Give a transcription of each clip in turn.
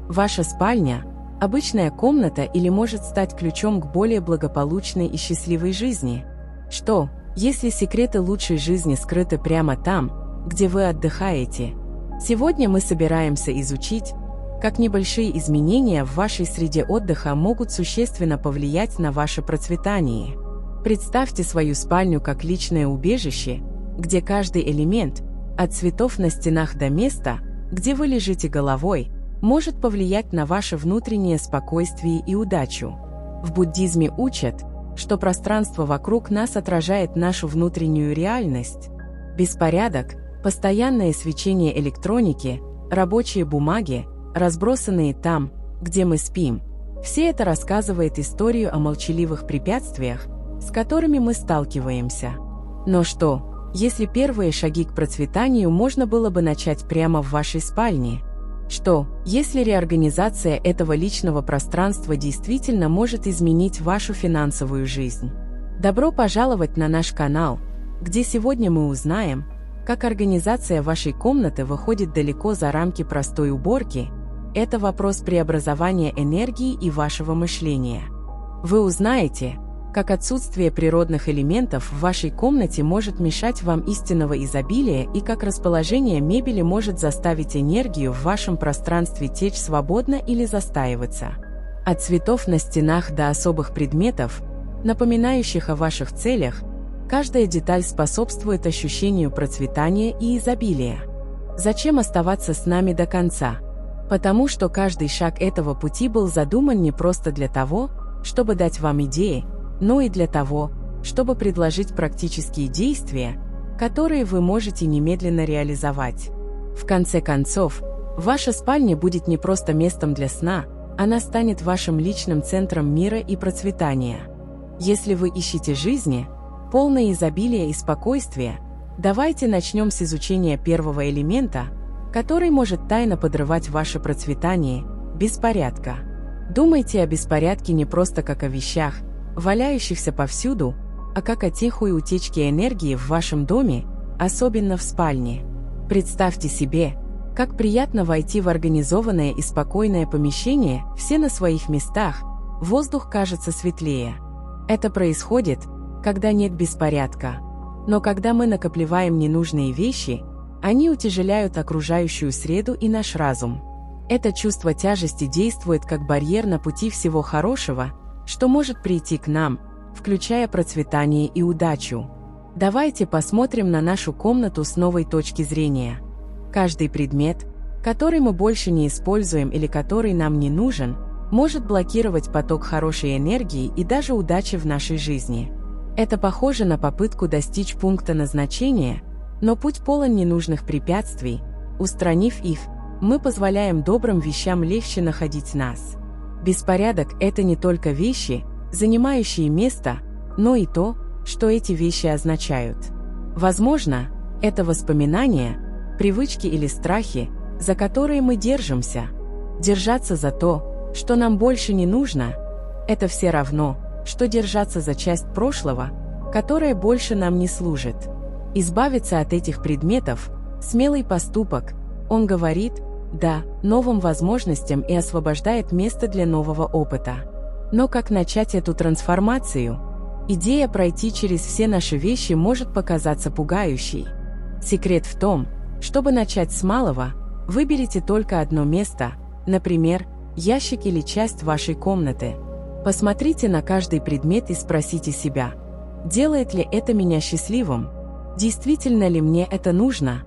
Ваша спальня – обычная комната или может стать ключом к более благополучной и счастливой жизни? Что, если секреты лучшей жизни скрыты прямо там, где вы отдыхаете? Сегодня мы собираемся изучить, как небольшие изменения в вашей среде отдыха могут существенно повлиять на ваше процветание. Представьте свою спальню как личное убежище, где каждый элемент, от цветов на стенах до места, где вы лежите головой, может повлиять на ваше внутреннее спокойствие и удачу. В буддизме учат, что пространство вокруг нас отражает нашу внутреннюю реальность. Беспорядок, постоянное свечение электроники, рабочие бумаги, разбросанные там, где мы спим. Все это рассказывает историю о молчаливых препятствиях, с которыми мы сталкиваемся. Но что, если первые шаги к процветанию можно было бы начать прямо в вашей спальне? Что, если реорганизация этого личного пространства действительно может изменить вашу финансовую жизнь? Добро пожаловать на наш канал, где сегодня мы узнаем, как организация вашей комнаты выходит далеко за рамки простой уборки. Это вопрос преобразования энергии и вашего мышления. Вы узнаете, как отсутствие природных элементов в вашей комнате может мешать вам истинного изобилия и как расположение мебели может заставить энергию в вашем пространстве течь свободно или застаиваться. От цветов на стенах до особых предметов, напоминающих о ваших целях, каждая деталь способствует ощущению процветания и изобилия. Зачем оставаться с нами до конца? Потому что каждый шаг этого пути был задуман не просто для того, чтобы дать вам идеи, но и для того, чтобы предложить практические действия, которые вы можете немедленно реализовать. В конце концов, ваша спальня будет не просто местом для сна, она станет вашим личным центром мира и процветания. Если вы ищете жизни, полное изобилие и спокойствие, давайте начнем с изучения первого элемента, который может тайно подрывать ваше процветание – беспорядка. Думайте о беспорядке не просто как о вещах, валяющихся повсюду, а как о тихой утечке энергии в вашем доме, особенно в спальне. Представьте себе, как приятно войти в организованное и спокойное помещение, все на своих местах, воздух кажется светлее. Это происходит, когда нет беспорядка. Но когда мы накапливаем ненужные вещи, они утяжеляют окружающую среду и наш разум. Это чувство тяжести действует как барьер на пути всего хорошего, что может прийти к нам, включая процветание и удачу. Давайте посмотрим на нашу комнату с новой точки зрения. Каждый предмет, который мы больше не используем или который нам не нужен, может блокировать поток хорошей энергии и даже удачи в нашей жизни. Это похоже на попытку достичь пункта назначения, но путь полон ненужных препятствий. Устранив их, мы позволяем добрым вещам легче находить нас. Беспорядок – это не только вещи, занимающие место, но и то, что эти вещи означают. Возможно, это воспоминания, привычки или страхи, за которые мы держимся. Держаться за то, что нам больше не нужно – это все равно, что держаться за часть прошлого, которая больше нам не служит. Избавиться от этих предметов – смелый поступок, он говорит «да» новым возможностям и освобождает место для нового опыта. Но как начать эту трансформацию? Идея пройти через все наши вещи может показаться пугающей. Секрет в том, чтобы начать с малого, выберите только одно место, например, ящик или часть вашей комнаты. Посмотрите на каждый предмет и спросите себя, делает ли это меня счастливым? Действительно ли мне это нужно?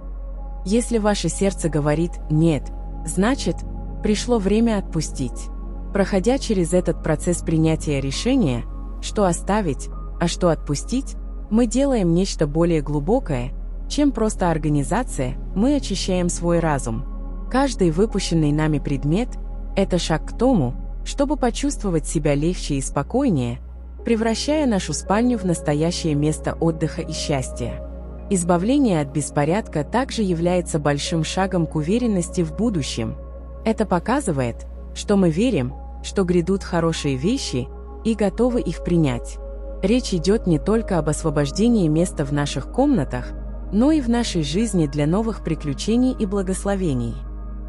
Если ваше сердце говорит «нет», значит, пришло время отпустить. Проходя через этот процесс принятия решения, что оставить, а что отпустить, мы делаем нечто более глубокое, чем просто организация, мы очищаем свой разум. Каждый выпущенный нами предмет – это шаг к тому, чтобы почувствовать себя легче и спокойнее, превращая нашу спальню в настоящее место отдыха и счастья. Избавление от беспорядка также является большим шагом к уверенности в будущем. Это показывает, что мы верим, что грядут хорошие вещи и готовы их принять. Речь идет не только об освобождении места в наших комнатах, но и в нашей жизни для новых приключений и благословений.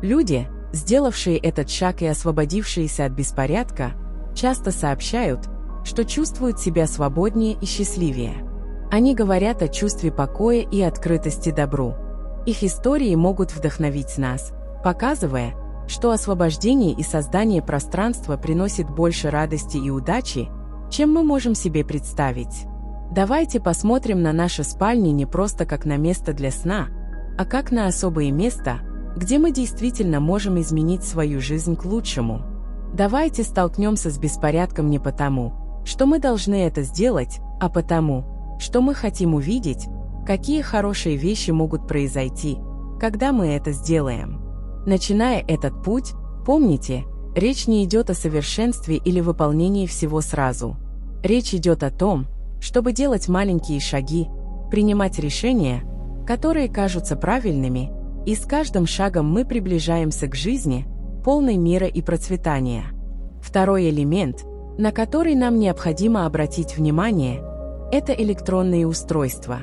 Люди, Сделавшие этот шаг и освободившиеся от беспорядка часто сообщают, что чувствуют себя свободнее и счастливее. Они говорят о чувстве покоя и открытости добру. Их истории могут вдохновить нас, показывая, что освобождение и создание пространства приносит больше радости и удачи, чем мы можем себе представить. Давайте посмотрим на наши спальни не просто как на место для сна, а как на особое место, где мы действительно можем изменить свою жизнь к лучшему. Давайте столкнемся с беспорядком не потому, что мы должны это сделать, а потому, что мы хотим увидеть, какие хорошие вещи могут произойти, когда мы это сделаем. Начиная этот путь, помните, речь не идет о совершенстве или выполнении всего сразу. Речь идет о том, чтобы делать маленькие шаги, принимать решения, которые кажутся правильными, и с каждым шагом мы приближаемся к жизни, полной мира и процветания. Второй элемент, на который нам необходимо обратить внимание, это электронные устройства.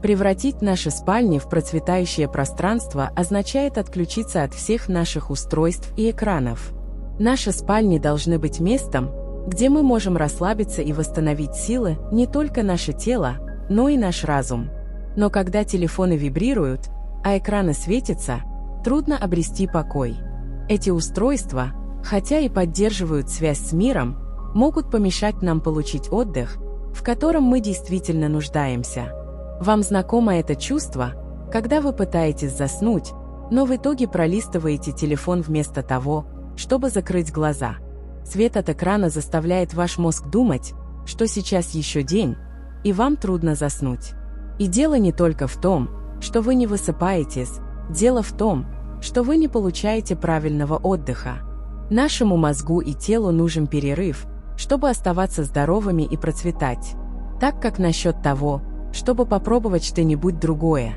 Превратить наши спальни в процветающее пространство означает отключиться от всех наших устройств и экранов. Наши спальни должны быть местом, где мы можем расслабиться и восстановить силы не только наше тело, но и наш разум. Но когда телефоны вибрируют, а экраны светятся, трудно обрести покой. Эти устройства, хотя и поддерживают связь с миром, могут помешать нам получить отдых, в котором мы действительно нуждаемся. Вам знакомо это чувство, когда вы пытаетесь заснуть, но в итоге пролистываете телефон вместо того, чтобы закрыть глаза. Свет от экрана заставляет ваш мозг думать, что сейчас еще день, и вам трудно заснуть. И дело не только в том, что вы не высыпаетесь, дело в том, что вы не получаете правильного отдыха. Нашему мозгу и телу нужен перерыв, чтобы оставаться здоровыми и процветать. Так как насчет того, чтобы попробовать что-нибудь другое.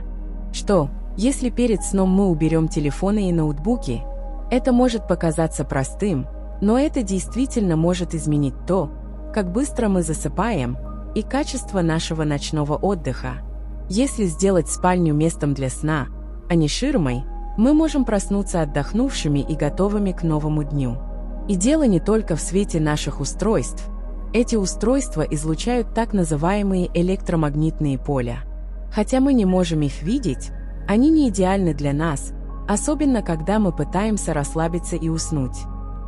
Что, если перед сном мы уберем телефоны и ноутбуки? Это может показаться простым, но это действительно может изменить то, как быстро мы засыпаем, и качество нашего ночного отдыха. Если сделать спальню местом для сна, а не ширмой, мы можем проснуться отдохнувшими и готовыми к новому дню. И дело не только в свете наших устройств. Эти устройства излучают так называемые электромагнитные поля. Хотя мы не можем их видеть, они не идеальны для нас, особенно когда мы пытаемся расслабиться и уснуть.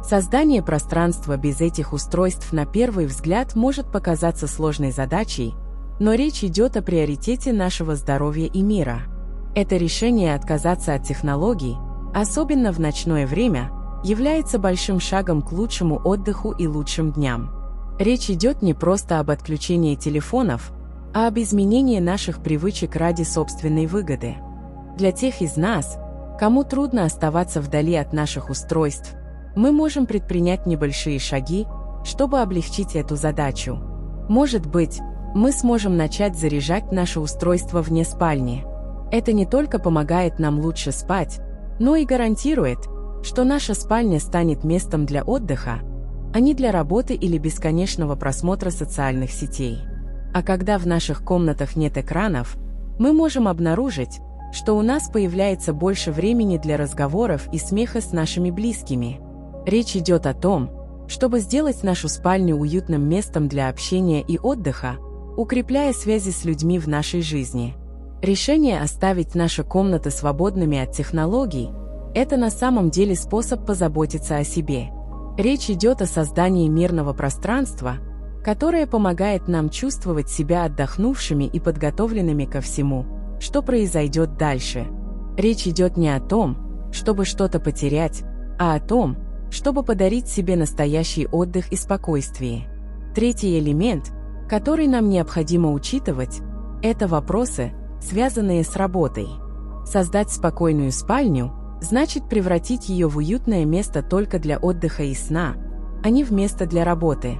Создание пространства без этих устройств на первый взгляд может показаться сложной задачей, но речь идет о приоритете нашего здоровья и мира. Это решение отказаться от технологий, особенно в ночное время, является большим шагом к лучшему отдыху и лучшим дням. Речь идет не просто об отключении телефонов, а об изменении наших привычек ради собственной выгоды. Для тех из нас, кому трудно оставаться вдали от наших устройств, мы можем предпринять небольшие шаги, чтобы облегчить эту задачу. Может быть, мы сможем начать заряжать наше устройство вне спальни. Это не только помогает нам лучше спать, но и гарантирует, что наша спальня станет местом для отдыха, а не для работы или бесконечного просмотра социальных сетей. А когда в наших комнатах нет экранов, мы можем обнаружить, что у нас появляется больше времени для разговоров и смеха с нашими близкими. Речь идет о том, чтобы сделать нашу спальню уютным местом для общения и отдыха, укрепляя связи с людьми в нашей жизни. Решение оставить наши комнаты свободными от технологий – это на самом деле способ позаботиться о себе. Речь идет о создании мирного пространства, которое помогает нам чувствовать себя отдохнувшими и подготовленными ко всему, что произойдет дальше. Речь идет не о том, чтобы что-то потерять, а о том, чтобы подарить себе настоящий отдых и спокойствие. Третий элемент, который нам необходимо учитывать, это вопросы, связанные с работой. Создать спокойную спальню значит превратить ее в уютное место только для отдыха и сна, а не в место для работы.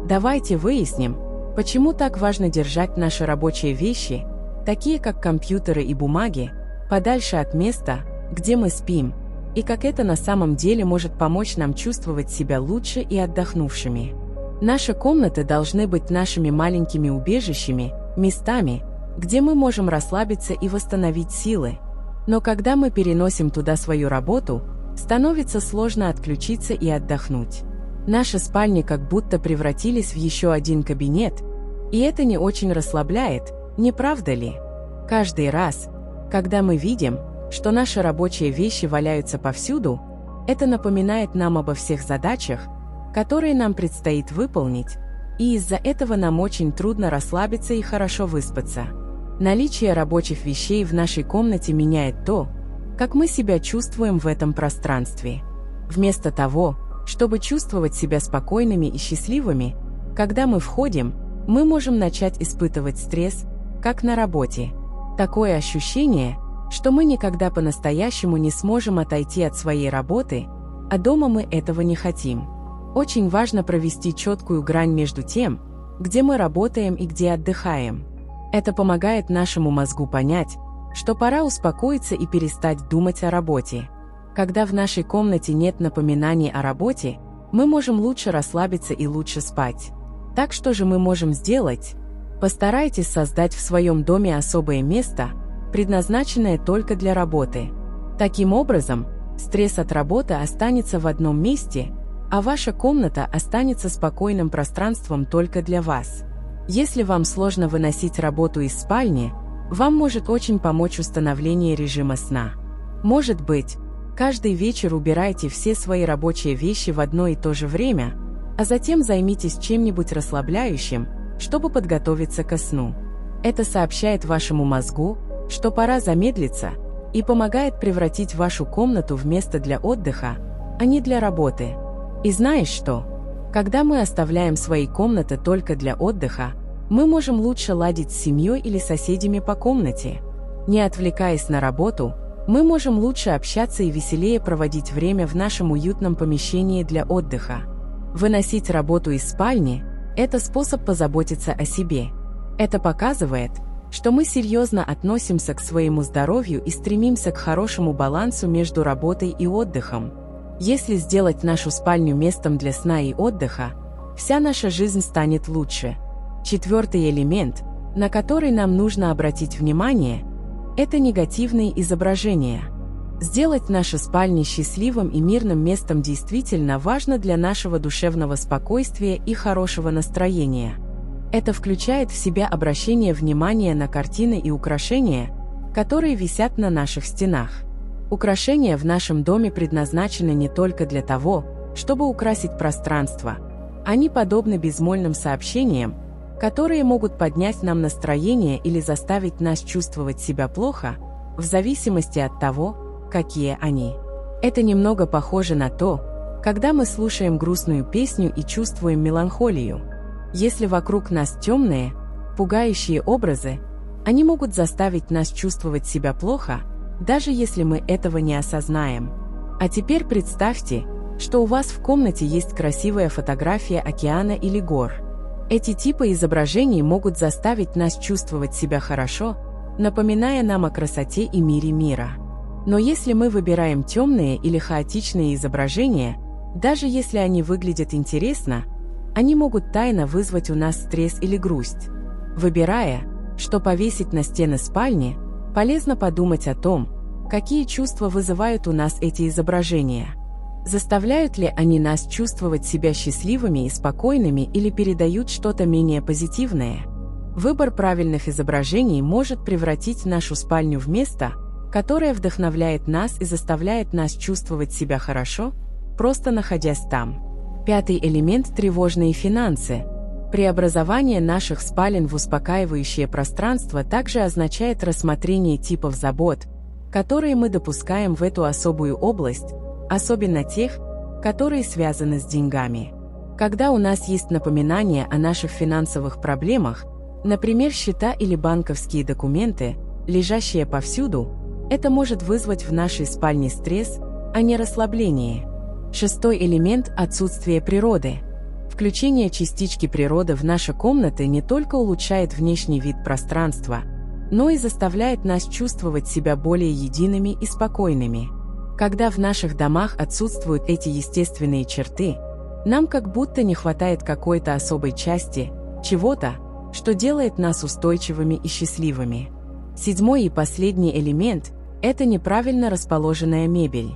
Давайте выясним, почему так важно держать наши рабочие вещи, такие как компьютеры и бумаги, подальше от места, где мы спим, и как это на самом деле может помочь нам чувствовать себя лучше и отдохнувшими. Наши комнаты должны быть нашими маленькими убежищами, местами, где мы можем расслабиться и восстановить силы. Но когда мы переносим туда свою работу, становится сложно отключиться и отдохнуть. Наши спальни как будто превратились в еще один кабинет, и это не очень расслабляет, не правда ли? Каждый раз, когда мы видим, что наши рабочие вещи валяются повсюду, это напоминает нам обо всех задачах, которые нам предстоит выполнить, и из-за этого нам очень трудно расслабиться и хорошо выспаться. Наличие рабочих вещей в нашей комнате меняет то, как мы себя чувствуем в этом пространстве. Вместо того, чтобы чувствовать себя спокойными и счастливыми, когда мы входим, мы можем начать испытывать стресс, как на работе. Такое ощущение, что мы никогда по-настоящему не сможем отойти от своей работы, а дома мы этого не хотим. Очень важно провести четкую грань между тем, где мы работаем и где отдыхаем. Это помогает нашему мозгу понять, что пора успокоиться и перестать думать о работе. Когда в нашей комнате нет напоминаний о работе, мы можем лучше расслабиться и лучше спать. Так что же мы можем сделать? Постарайтесь создать в своем доме особое место, предназначенное только для работы. Таким образом, стресс от работы останется в одном месте, а ваша комната останется спокойным пространством только для вас. Если вам сложно выносить работу из спальни, вам может очень помочь установление режима сна. Может быть, каждый вечер убирайте все свои рабочие вещи в одно и то же время, а затем займитесь чем-нибудь расслабляющим, чтобы подготовиться ко сну. Это сообщает вашему мозгу, что пора замедлиться, и помогает превратить вашу комнату в место для отдыха, а не для работы. И знаешь что? Когда мы оставляем свои комнаты только для отдыха, мы можем лучше ладить с семьей или соседями по комнате. Не отвлекаясь на работу, мы можем лучше общаться и веселее проводить время в нашем уютном помещении для отдыха. Выносить работу из спальни – это способ позаботиться о себе. Это показывает, что мы серьезно относимся к своему здоровью и стремимся к хорошему балансу между работой и отдыхом. Если сделать нашу спальню местом для сна и отдыха, вся наша жизнь станет лучше. Четвертый элемент, на который нам нужно обратить внимание, это негативные изображения. Сделать наши спальни счастливым и мирным местом действительно важно для нашего душевного спокойствия и хорошего настроения. Это включает в себя обращение внимания на картины и украшения, которые висят на наших стенах. Украшения в нашем доме предназначены не только для того, чтобы украсить пространство. Они подобны безмолвным сообщениям, которые могут поднять нам настроение или заставить нас чувствовать себя плохо, в зависимости от того, какие они. Это немного похоже на то, когда мы слушаем грустную песню и чувствуем меланхолию. Если вокруг нас темные, пугающие образы, они могут заставить нас чувствовать себя плохо, даже если мы этого не осознаем. А теперь представьте, что у вас в комнате есть красивая фотография океана или гор. Эти типы изображений могут заставить нас чувствовать себя хорошо, напоминая нам о красоте и мире мира. Но если мы выбираем темные или хаотичные изображения, даже если они выглядят интересно, они могут тайно вызвать у нас стресс или грусть. Выбирая, что повесить на стены спальни, полезно подумать о том, какие чувства вызывают у нас эти изображения. Заставляют ли они нас чувствовать себя счастливыми и спокойными или передают что-то менее позитивное? Выбор правильных изображений может превратить нашу спальню в место, которое вдохновляет нас и заставляет нас чувствовать себя хорошо, просто находясь там. Пятый элемент – тревожные финансы. Преобразование наших спален в успокаивающее пространство также означает рассмотрение типов забот, которые мы допускаем в эту особую область, особенно тех, которые связаны с деньгами. Когда у нас есть напоминание о наших финансовых проблемах, например, счета или банковские документы, лежащие повсюду, это может вызвать в нашей спальне стресс, а не расслабление. Шестой элемент – отсутствие природы. Включение частички природы в наши комнаты не только улучшает внешний вид пространства, но и заставляет нас чувствовать себя более едиными и спокойными. Когда в наших домах отсутствуют эти естественные черты, нам как будто не хватает какой-то особой части, чего-то, что делает нас устойчивыми и счастливыми. Седьмой и последний элемент – это неправильно расположенная мебель.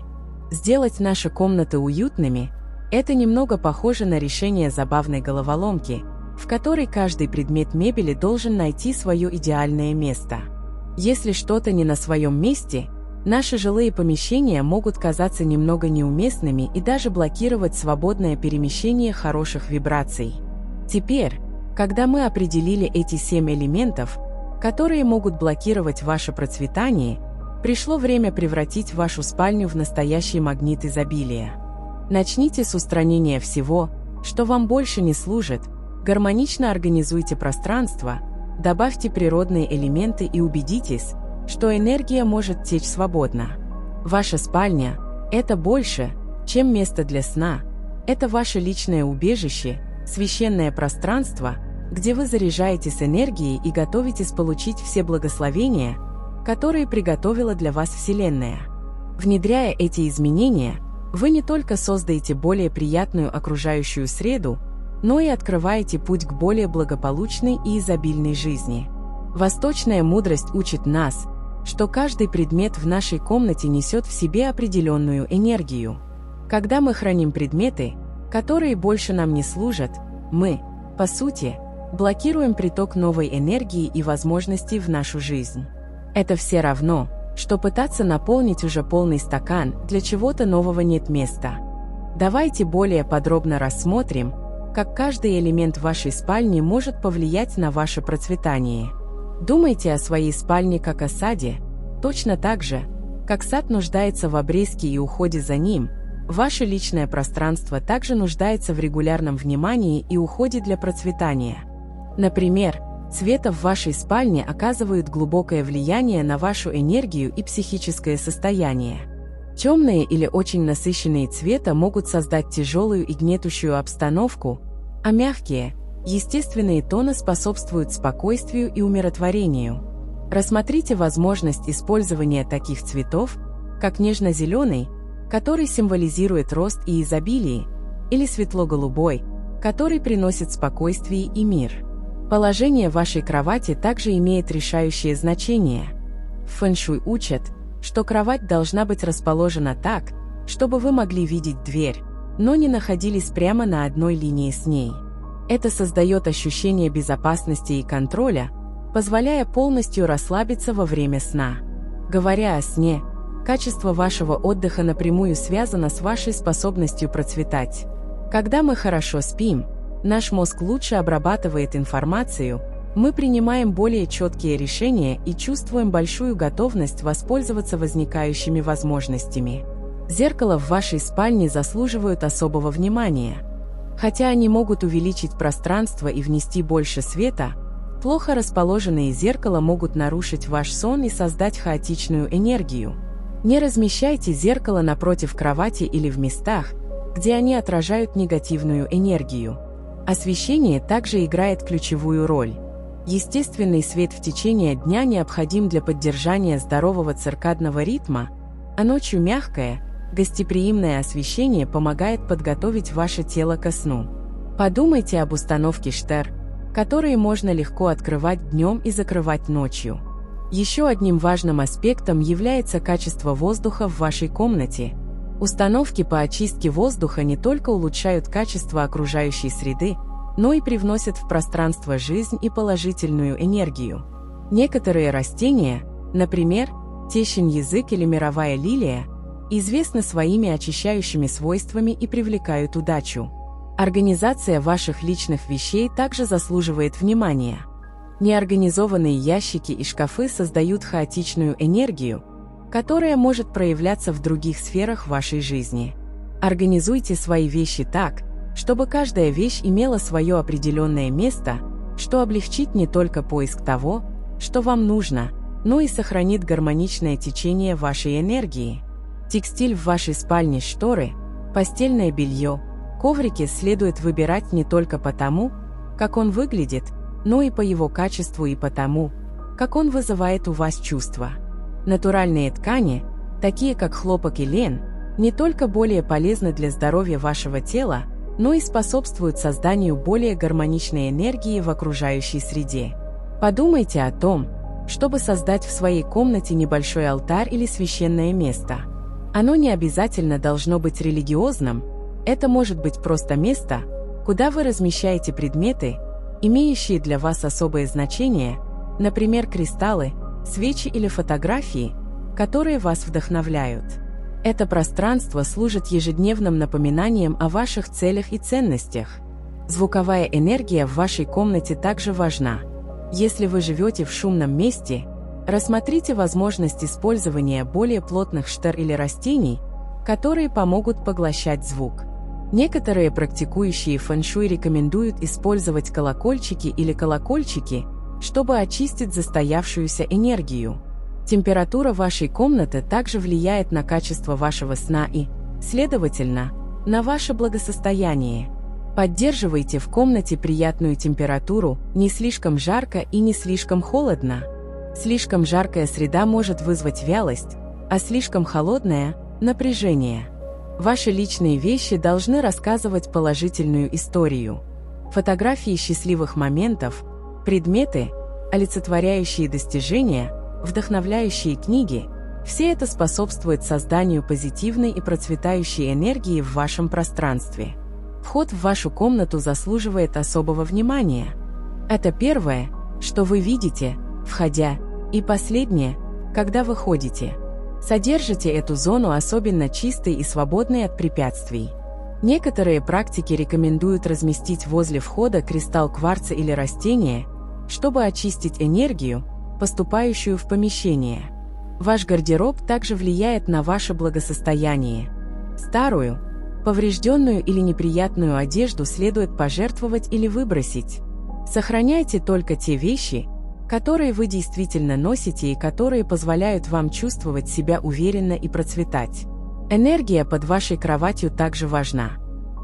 Сделать наши комнаты уютными – это немного похоже на решение забавной головоломки, в которой каждый предмет мебели должен найти свое идеальное место. Если что-то не на своем месте, наши жилые помещения могут казаться немного неуместными и даже блокировать свободное перемещение хороших вибраций. Теперь, когда мы определили эти 7 элементов, которые могут блокировать ваше процветание, пришло время превратить вашу спальню в настоящий магнит изобилия. Начните с устранения всего, что вам больше не служит, гармонично организуйте пространство, добавьте природные элементы и убедитесь, что энергия может течь свободно. Ваша спальня – это больше, чем место для сна, это ваше личное убежище, священное пространство, где вы заряжаетесь энергией и готовитесь получить все благословения, которые приготовила для вас Вселенная. Внедряя эти изменения, вы не только создаете более приятную окружающую среду, но и открываете путь к более благополучной и изобильной жизни. Восточная мудрость учит нас, что каждый предмет в нашей комнате несет в себе определенную энергию. Когда мы храним предметы, которые больше нам не служат, мы, по сути, блокируем приток новой энергии и возможностей в нашу жизнь. Это все равно, что пытаться наполнить уже полный стакан, для чего-то нового нет места. Давайте более подробно рассмотрим, как каждый элемент вашей спальни может повлиять на ваше процветание. Думайте о своей спальне как о саде, точно так же, как сад нуждается в обрезке и уходе за ним, ваше личное пространство также нуждается в регулярном внимании и уходе для процветания. Например, цвета в вашей спальне оказывают глубокое влияние на вашу энергию и психическое состояние. Темные или очень насыщенные цвета могут создать тяжелую и гнетущую обстановку, а мягкие, естественные тоны способствуют спокойствию и умиротворению. Рассмотрите возможность использования таких цветов, как нежно-зеленый, который символизирует рост и изобилие, или светло-голубой, который приносит спокойствие и мир. Положение вашей кровати также имеет решающее значение. В фэн-шуй учат, что кровать должна быть расположена так, чтобы вы могли видеть дверь, но не находились прямо на одной линии с ней. Это создает ощущение безопасности и контроля, позволяя полностью расслабиться во время сна. Говоря о сне, качество вашего отдыха напрямую связано с вашей способностью процветать. Когда мы хорошо спим, наш мозг лучше обрабатывает информацию, мы принимаем более четкие решения и чувствуем большую готовность воспользоваться возникающими возможностями. Зеркала в вашей спальне заслуживают особого внимания. Хотя они могут увеличить пространство и внести больше света, плохо расположенные зеркала могут нарушить ваш сон и создать хаотичную энергию. Не размещайте зеркало напротив кровати или в местах, где они отражают негативную энергию. Освещение также играет ключевую роль. Естественный свет в течение дня необходим для поддержания здорового циркадного ритма, а ночью мягкое, гостеприимное освещение помогает подготовить ваше тело ко сну. Подумайте об установке штор, которые можно легко открывать днем и закрывать ночью. Еще одним важным аспектом является качество воздуха в вашей комнате. Установки по очистке воздуха не только улучшают качество окружающей среды, но и привносят в пространство жизнь и положительную энергию. Некоторые растения, например, тещин-язык или мировая лилия, известны своими очищающими свойствами и привлекают удачу. Организация ваших личных вещей также заслуживает внимания. Неорганизованные ящики и шкафы создают хаотичную энергию, которая может проявляться в других сферах вашей жизни. Организуйте свои вещи так, чтобы каждая вещь имела свое определенное место, что облегчит не только поиск того, что вам нужно, но и сохранит гармоничное течение вашей энергии. Текстиль в вашей спальне, шторы, постельное белье, коврики следует выбирать не только потому, как он выглядит, но и по его качеству и потому, как он вызывает у вас чувства. Натуральные ткани, такие как хлопок и лен, не только более полезны для здоровья вашего тела, но и способствуют созданию более гармоничной энергии в окружающей среде. Подумайте о том, чтобы создать в своей комнате небольшой алтарь или священное место. Оно не обязательно должно быть религиозным, это может быть просто место, куда вы размещаете предметы, имеющие для вас особое значение, например, кристаллы, свечи или фотографии, которые вас вдохновляют. Это пространство служит ежедневным напоминанием о ваших целях и ценностях. Звуковая энергия в вашей комнате также важна. Если вы живете в шумном месте, рассмотрите возможность использования более плотных штор или растений, которые помогут поглощать звук. Некоторые практикующие фэн-шуй рекомендуют использовать колокольчики или колокольчики, чтобы очистить застоявшуюся энергию. Температура вашей комнаты также влияет на качество вашего сна и, следовательно, на ваше благосостояние. Поддерживайте в комнате приятную температуру, не слишком жарко и не слишком холодно. Слишком жаркая среда может вызвать вялость, а слишком холодная – напряжение. Ваши личные вещи должны рассказывать положительную историю. Фотографии счастливых моментов, предметы, олицетворяющие достижения, вдохновляющие книги – все это способствует созданию позитивной и процветающей энергии в вашем пространстве. Вход в вашу комнату заслуживает особого внимания. Это первое, что вы видите, входя, и последнее, когда выходите. Содержите эту зону особенно чистой и свободной от препятствий. Некоторые практики рекомендуют разместить возле входа кристалл кварца или растение, чтобы очистить энергию, поступающую в помещение. Ваш гардероб также влияет на ваше благосостояние. Старую, поврежденную или неприятную одежду следует пожертвовать или выбросить. Сохраняйте только те вещи, которые вы действительно носите и которые позволяют вам чувствовать себя уверенно и процветать. Энергия под вашей кроватью также важна.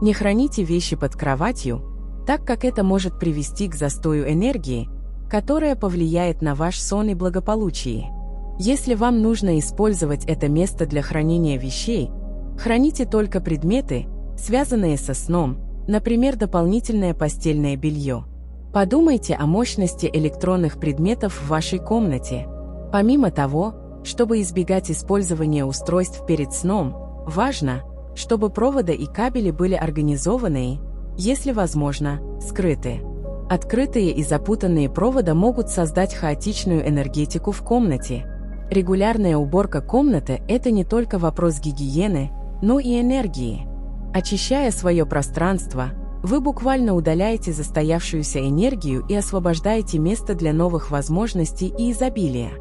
Не храните вещи под кроватью, так как это может привести к застою энергии, которая повлияет на ваш сон и благополучие. Если вам нужно использовать это место для хранения вещей, храните только предметы, связанные со сном, например, дополнительное постельное белье. Подумайте о мощности электронных предметов в вашей комнате. Помимо того, чтобы избегать использования устройств перед сном, важно, чтобы проводы и кабели были организованы и, если возможно, скрыты. Открытые и запутанные провода могут создать хаотичную энергетику в комнате. Регулярная уборка комнаты – это не только вопрос гигиены, но и энергии. Очищая свое пространство, вы буквально удаляете застоявшуюся энергию и освобождаете место для новых возможностей и изобилия.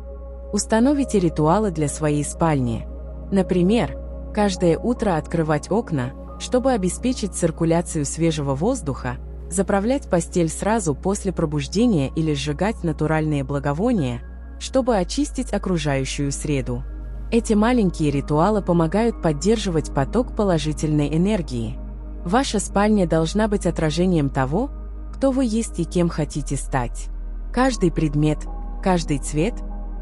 Установите ритуалы для своей спальни. Например, каждое утро открывать окна, чтобы обеспечить циркуляцию свежего воздуха, заправлять постель сразу после пробуждения или сжигать натуральные благовония, чтобы очистить окружающую среду. Эти маленькие ритуалы помогают поддерживать поток положительной энергии. Ваша спальня должна быть отражением того, кто вы есть и кем хотите стать. Каждый предмет, каждый цвет,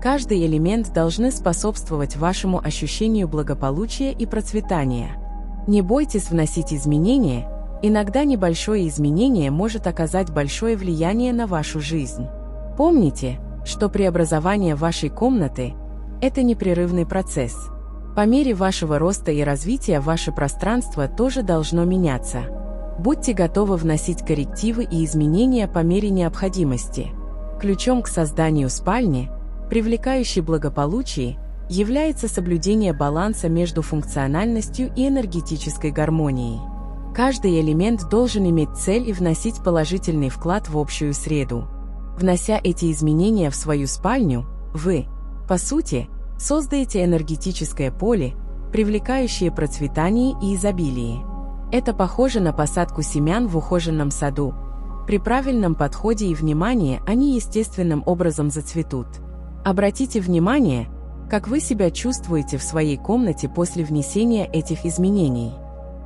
каждый элемент должны способствовать вашему ощущению благополучия и процветания. Не бойтесь вносить изменения, иногда небольшое изменение может оказать большое влияние на вашу жизнь. Помните, что преобразование вашей комнаты – это непрерывный процесс. По мере вашего роста и развития ваше пространство тоже должно меняться. Будьте готовы вносить коррективы и изменения по мере необходимости. Ключом к созданию спальни, привлекающей благополучие, является соблюдение баланса между функциональностью и энергетической гармонией. Каждый элемент должен иметь цель и вносить положительный вклад в общую среду. Внося эти изменения в свою спальню, вы, по сути, создаете энергетическое поле, привлекающее процветание и изобилие. Это похоже на посадку семян в ухоженном саду. При правильном подходе и внимании они естественным образом зацветут. Обратите внимание, как вы себя чувствуете в своей комнате после внесения этих изменений.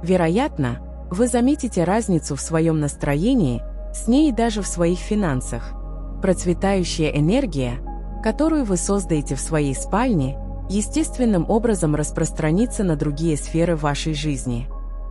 Вероятно, вы заметите разницу в своем настроении, сне и даже в своих финансах. Процветающая энергия, которую вы создаете в своей спальне, естественным образом распространится на другие сферы вашей жизни.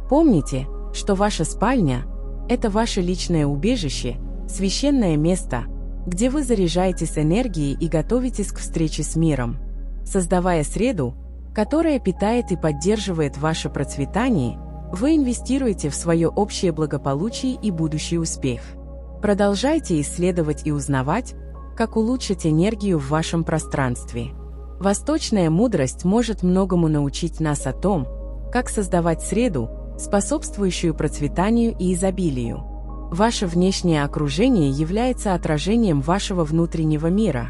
Помните, что ваша спальня – это ваше личное убежище, священное место, где вы заряжаетесь энергией и готовитесь к встрече с миром. Создавая среду, которая питает и поддерживает ваше процветание, вы инвестируете в свое общее благополучие и будущий успех. Продолжайте исследовать и узнавать, как улучшить энергию в вашем пространстве. Восточная мудрость может многому научить нас о том, как создавать среду, способствующую процветанию и изобилию. Ваше внешнее окружение является отражением вашего внутреннего мира.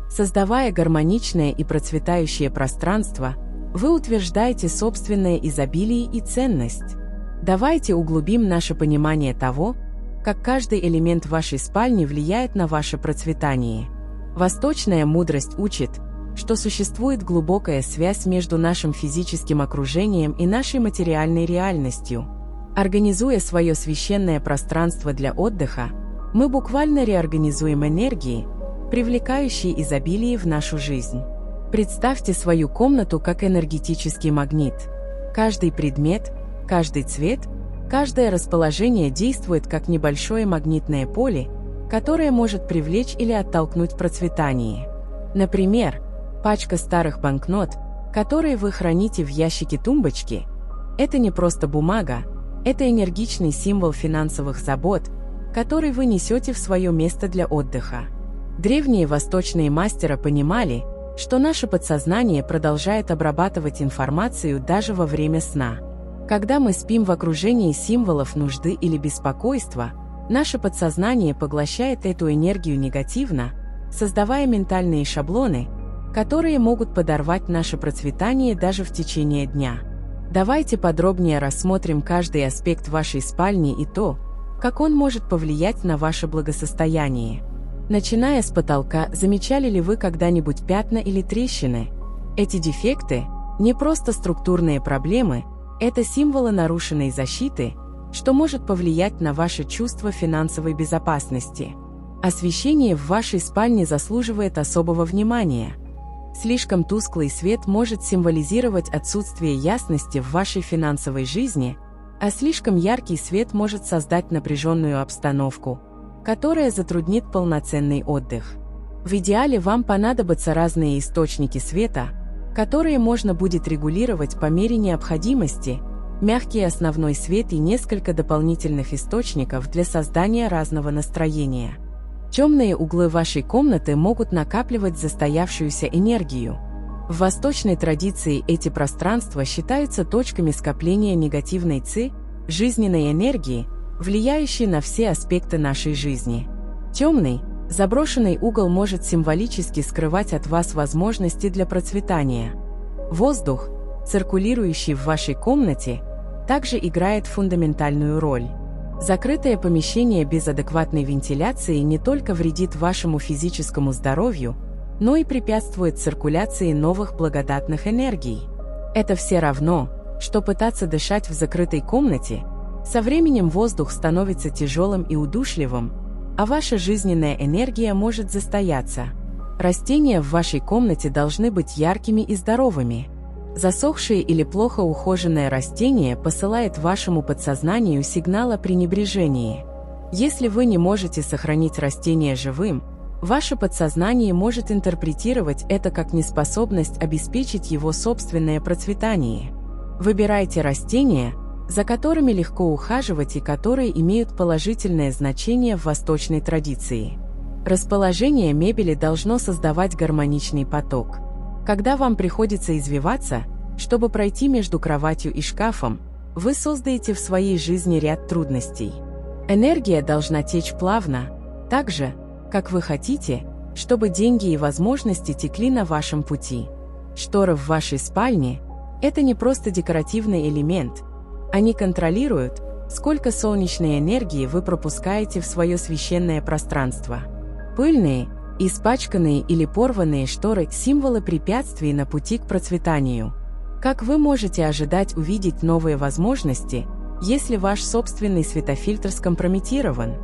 Создавая гармоничное и процветающее пространство, вы утверждаете собственное изобилие и ценность. Давайте углубим наше понимание того, как каждый элемент вашей спальни влияет на ваше процветание. Восточная мудрость учит, что существует глубокая связь между нашим физическим окружением и нашей материальной реальностью. Организуя свое священное пространство для отдыха, мы буквально реорганизуем энергии, привлекающие изобилие в нашу жизнь. Представьте свою комнату как энергетический магнит. Каждый предмет, каждый цвет, каждое расположение действует как небольшое магнитное поле, которое может привлечь или оттолкнуть процветание. Например, пачка старых банкнот, которые вы храните в ящике тумбочки, это не просто бумага, это энергичный символ финансовых забот, который вы несете в свое место для отдыха. Древние восточные мастера понимали, что наше подсознание продолжает обрабатывать информацию даже во время сна. Когда мы спим в окружении символов нужды или беспокойства, наше подсознание поглощает эту энергию негативно, создавая ментальные шаблоны, которые могут подорвать наше процветание даже в течение дня. Давайте подробнее рассмотрим каждый аспект вашей спальни и то, как он может повлиять на ваше благосостояние. Начиная с потолка, замечали ли вы когда-нибудь пятна или трещины? Эти дефекты – не просто структурные проблемы, это символы нарушенной защиты, что может повлиять на ваше чувство финансовой безопасности. Освещение в вашей спальне заслуживает особого внимания. Слишком тусклый свет может символизировать отсутствие ясности в вашей финансовой жизни, а слишком яркий свет может создать напряженную обстановку, которая затруднит полноценный отдых. В идеале вам понадобятся разные источники света, которые можно будет регулировать по мере необходимости, мягкий основной свет и несколько дополнительных источников для создания разного настроения. Темные углы вашей комнаты могут накапливать застоявшуюся энергию. В восточной традиции эти пространства считаются точками скопления негативной жизненной энергии, влияющей на все аспекты нашей жизни. Темный, заброшенный угол может символически скрывать от вас возможности для процветания. Воздух, циркулирующий в вашей комнате, также играет фундаментальную роль. Закрытое помещение без адекватной вентиляции не только вредит вашему физическому здоровью, но и препятствует циркуляции новых благодатных энергий. Это все равно, что пытаться дышать в закрытой комнате. Со временем воздух становится тяжелым и удушливым, а ваша жизненная энергия может застояться. Растения в вашей комнате должны быть яркими и здоровыми. Засохшее или плохо ухоженное растение посылает вашему подсознанию сигнал о пренебрежении. Если вы не можете сохранить растение живым, ваше подсознание может интерпретировать это как неспособность обеспечить его собственное процветание. Выбирайте растения, за которыми легко ухаживать и которые имеют положительное значение в восточной традиции. Расположение мебели должно создавать гармоничный поток. Когда вам приходится извиваться, чтобы пройти между кроватью и шкафом, вы создаете в своей жизни ряд трудностей. Энергия должна течь плавно, так же, как вы хотите, чтобы деньги и возможности текли на вашем пути. Шторы в вашей спальне – это не просто декоративный элемент. Они контролируют, сколько солнечной энергии вы пропускаете в свое священное пространство. Пыльные, испачканные или порванные шторы – символы препятствий на пути к процветанию. Как вы можете ожидать увидеть новые возможности, если ваш собственный светофильтр скомпрометирован?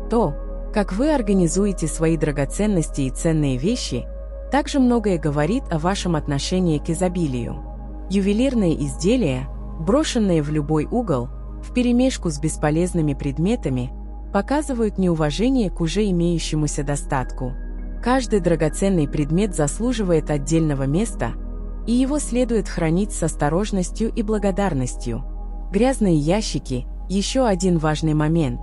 То, как вы организуете свои драгоценности и ценные вещи, также многое говорит о вашем отношении к изобилию. Ювелирные изделия, брошенные в любой угол, вперемешку с бесполезными предметами, показывают неуважение к уже имеющемуся достатку. Каждый драгоценный предмет заслуживает отдельного места, и его следует хранить с осторожностью и благодарностью. Грязные ящики – еще один важный момент.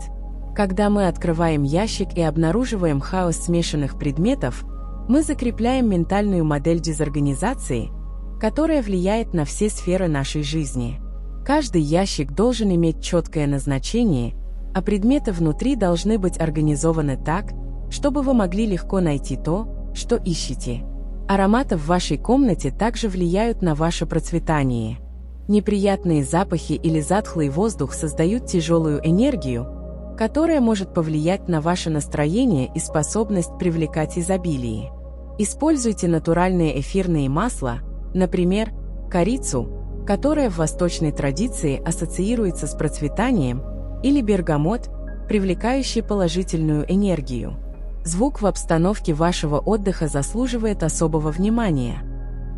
Когда мы открываем ящик и обнаруживаем хаос смешанных предметов, мы закрепляем ментальную модель дезорганизации, которая влияет на все сферы нашей жизни. Каждый ящик должен иметь четкое назначение, а предметы внутри должны быть организованы так, чтобы вы могли легко найти то, что ищете. Ароматы в вашей комнате также влияют на ваше процветание. Неприятные запахи или затхлый воздух создают тяжелую энергию, которая может повлиять на ваше настроение и способность привлекать изобилие. Используйте натуральные эфирные масла, например, корицу, которая в восточной традиции ассоциируется с процветанием, или бергамот, привлекающий положительную энергию. Звук в обстановке вашего отдыха заслуживает особого внимания.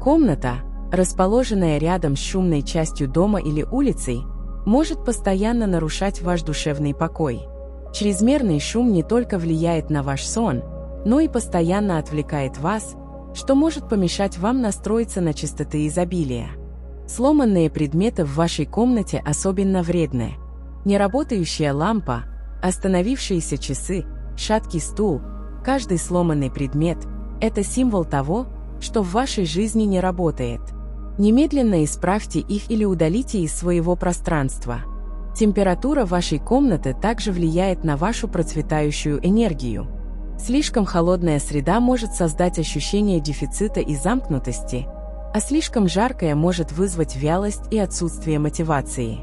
Комната, расположенная рядом с шумной частью дома или улицей, может постоянно нарушать ваш душевный покой. Чрезмерный шум не только влияет на ваш сон, но и постоянно отвлекает вас, что может помешать вам настроиться на частоты изобилия. Сломанные предметы в вашей комнате особенно вредны. Неработающая лампа, остановившиеся часы, шаткий стул, каждый сломанный предмет – это символ того, что в вашей жизни не работает. Немедленно исправьте их или удалите из своего пространства. Температура вашей комнаты также влияет на вашу процветающую энергию. Слишком холодная среда может создать ощущение дефицита и замкнутости, а слишком жаркая может вызвать вялость и отсутствие мотивации.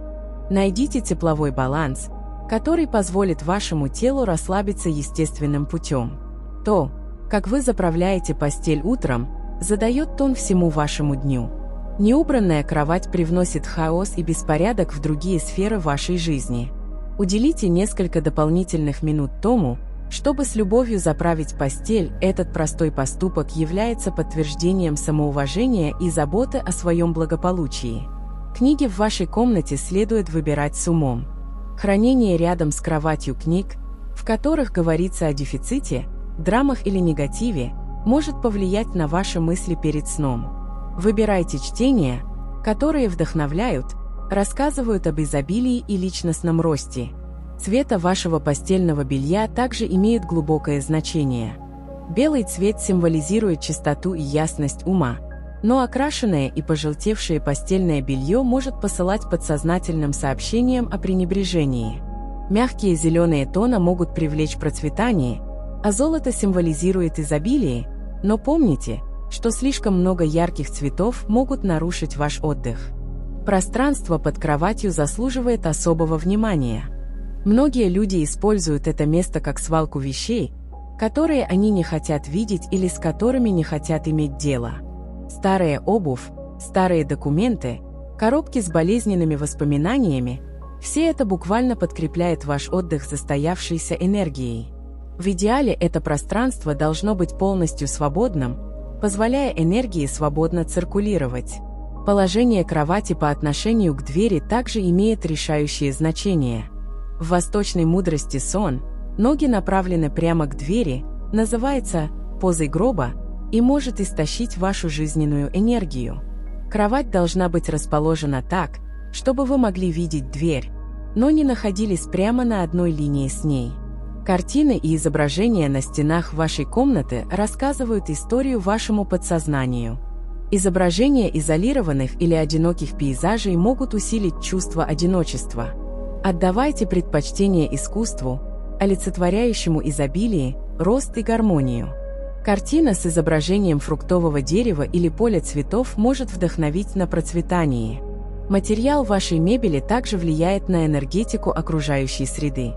Найдите тепловой баланс, который позволит вашему телу расслабиться естественным путем. То, как вы заправляете постель утром, задает тон всему вашему дню. Неубранная кровать привносит хаос и беспорядок в другие сферы вашей жизни. Уделите несколько дополнительных минут тому, чтобы с любовью заправить постель. Этот простой поступок является подтверждением самоуважения и заботы о своем благополучии. Книги в вашей комнате следует выбирать с умом. Хранение рядом с кроватью книг, в которых говорится о дефиците, драмах или негативе, может повлиять на ваши мысли перед сном. Выбирайте чтения, которые вдохновляют, рассказывают об изобилии и личностном росте. Цвета вашего постельного белья также имеет глубокое значение. Белый цвет символизирует чистоту и ясность ума, но окрашенное и пожелтевшее постельное белье может посылать подсознательным сообщением о пренебрежении. Мягкие зеленые тона могут привлечь процветание, а золото символизирует изобилие, но помните, что слишком много ярких цветов могут нарушить ваш отдых. Пространство под кроватью заслуживает особого внимания. Многие люди используют это место как свалку вещей, которые они не хотят видеть или с которыми не хотят иметь дело. Старая обувь, старые документы, коробки с болезненными воспоминаниями – все это буквально подкрепляет ваш отдых застоявшейся энергией. В идеале это пространство должно быть полностью свободным, позволяя энергии свободно циркулировать. Положение кровати по отношению к двери также имеет решающее значение. В восточной мудрости сон, ноги направлены прямо к двери, называется позой гроба и может истощить вашу жизненную энергию. Кровать должна быть расположена так, чтобы вы могли видеть дверь, но не находились прямо на одной линии с ней. Картины и изображения на стенах вашей комнаты рассказывают историю вашему подсознанию. Изображения изолированных или одиноких пейзажей могут усилить чувство одиночества. Отдавайте предпочтение искусству, олицетворяющему изобилие, рост и гармонию. Картина с изображением фруктового дерева или поля цветов может вдохновить на процветание. Материал вашей мебели также влияет на энергетику окружающей среды.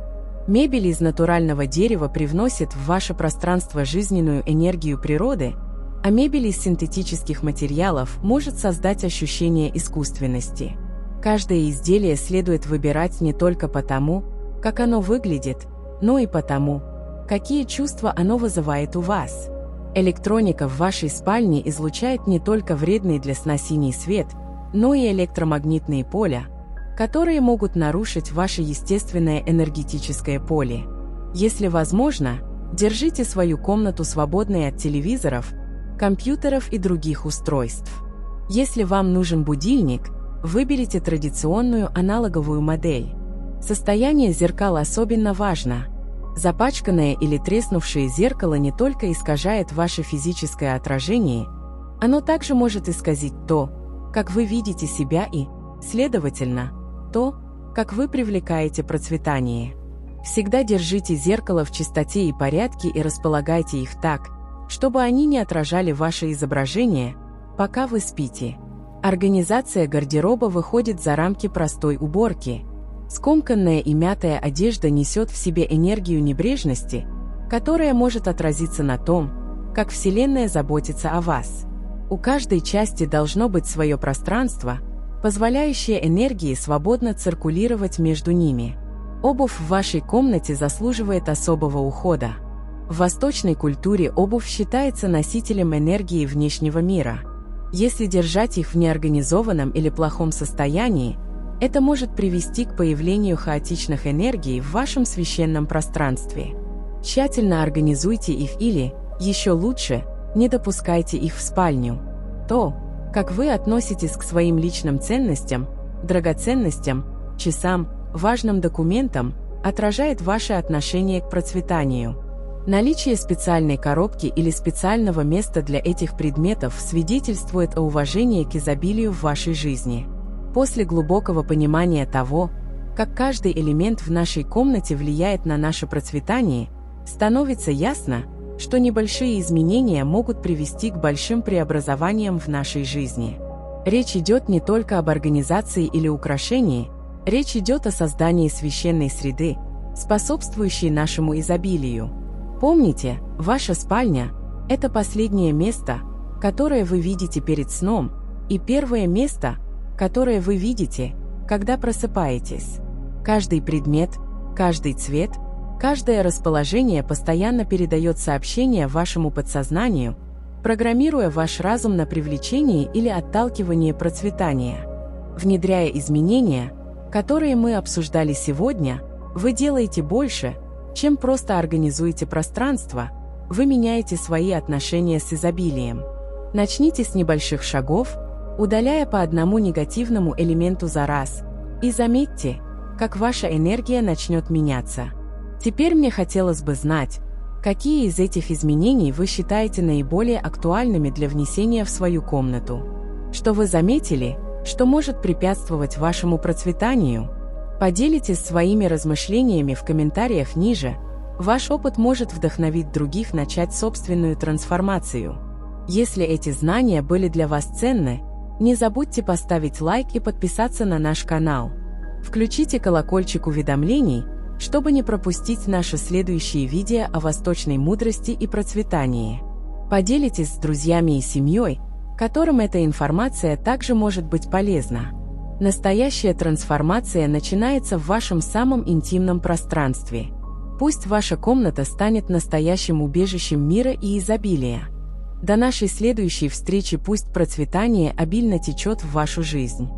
Мебель из натурального дерева привносит в ваше пространство жизненную энергию природы, а мебель из синтетических материалов может создать ощущение искусственности. Каждое изделие следует выбирать не только потому, как оно выглядит, но и потому, какие чувства оно вызывает у вас. Электроника в вашей спальне излучает не только вредный для сна синий свет, но и электромагнитные поля, которые могут нарушить ваше естественное энергетическое поле. Если возможно, держите свою комнату свободной от телевизоров, компьютеров и других устройств. Если вам нужен будильник, выберите традиционную аналоговую модель. Состояние зеркал особенно важно. Запачканное или треснувшее зеркало не только искажает ваше физическое отражение, оно также может исказить то, как вы видите себя и, следовательно, то, как вы привлекаете процветание. Всегда держите зеркало в чистоте и порядке и располагайте их так, чтобы они не отражали ваше изображение, пока вы спите. Организация гардероба выходит за рамки простой уборки. Скомканная и мятая одежда несет в себе энергию небрежности, которая может отразиться на том, как Вселенная заботится о вас. У каждой части должно быть свое пространство, позволяющее энергии свободно циркулировать между ними. Обувь в вашей комнате заслуживает особого ухода. В восточной культуре обувь считается носителем энергии внешнего мира. Если держать их в неорганизованном или плохом состоянии, это может привести к появлению хаотичных энергий в вашем священном пространстве. Тщательно организуйте их или, еще лучше, не допускайте их в спальню. То, как вы относитесь к своим личным ценностям, драгоценностям, часам, важным документам, отражает ваше отношение к процветанию. Наличие специальной коробки или специального места для этих предметов свидетельствует о уважении к изобилию в вашей жизни. После глубокого понимания того, как каждый элемент в нашей комнате влияет на наше процветание, становится ясно, что небольшие изменения могут привести к большим преобразованиям в нашей жизни. Речь идет не только об организации или украшении, речь идет о создании священной среды, способствующей нашему изобилию. Помните, ваша спальня – это последнее место, которое вы видите перед сном, и первое место, которое вы видите, когда просыпаетесь. Каждый предмет, каждый цвет, каждое расположение постоянно передает сообщение вашему подсознанию, программируя ваш разум на привлечение или отталкивание процветания. Внедряя изменения, которые мы обсуждали сегодня, вы делаете больше, чем просто организуете пространство, вы меняете свои отношения с изобилием. Начните с небольших шагов, удаляя по одному негативному элементу за раз, и заметьте, как ваша энергия начнет меняться. Теперь мне хотелось бы знать, какие из этих изменений вы считаете наиболее актуальными для внесения в свою комнату. Что вы заметили, что может препятствовать вашему процветанию? Поделитесь своими размышлениями в комментариях ниже. Ваш опыт может вдохновить других начать собственную трансформацию. Если эти знания были для вас ценны, не забудьте поставить лайк и подписаться на наш канал. Включите колокольчик уведомлений, чтобы не пропустить наши следующие видео о восточной мудрости и процветании. Поделитесь с друзьями и семьей, которым эта информация также может быть полезна. Настоящая трансформация начинается в вашем самом интимном пространстве. Пусть ваша комната станет настоящим убежищем мира и изобилия. До нашей следующей встречи пусть процветание обильно течет в вашу жизнь.